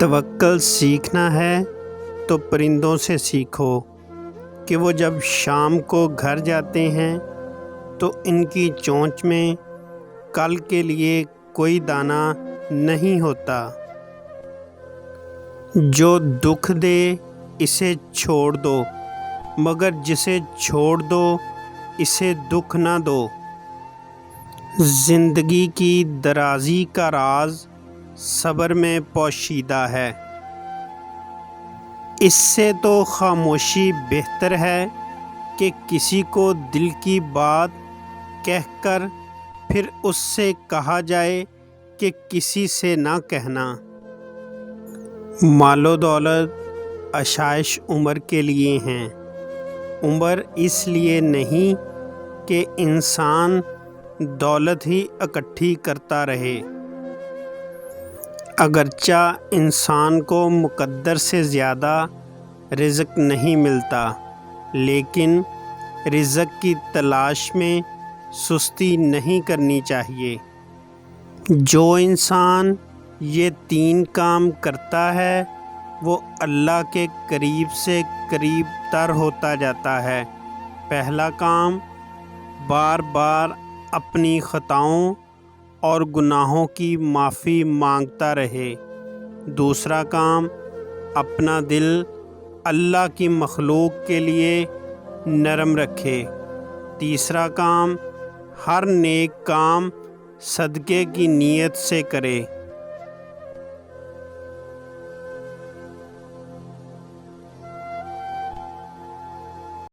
توکل سیکھنا ہے تو پرندوں سے سیکھو کہ وہ جب شام کو گھر جاتے ہیں تو ان کی چونچ میں کل کے لیے کوئی دانہ نہیں ہوتا۔ جو دکھ دے اسے چھوڑ دو، مگر جسے چھوڑ دو اسے دکھ نہ دو۔ زندگی کی درازی کا راز صبر میں پوشیدہ ہے، اس سے تو خاموشی بہتر ہے کہ کسی کو دل کی بات کہہ کر پھر اس سے کہا جائے کہ کسی سے نہ کہنا۔ مال و دولت آسائش عمر کے لیے ہیں، عمر اس لیے نہیں کہ انسان دولت ہی اکٹھی کرتا رہے۔ اگرچہ انسان کو مقدر سے زیادہ رزق نہیں ملتا، لیکن رزق کی تلاش میں سستی نہیں کرنی چاہیے۔ جو انسان یہ 3 کام کرتا ہے وہ اللہ کے قریب سے قریب تر ہوتا جاتا ہے۔ پہلا کام، بار بار اپنی خطاؤں اور گناہوں کی معافی مانگتا رہے۔ دوسرا کام، اپنا دل اللہ کی مخلوق کے لیے نرم رکھے۔ تیسرا کام، ہر نیک کام صدقے کی نیت سے کرے۔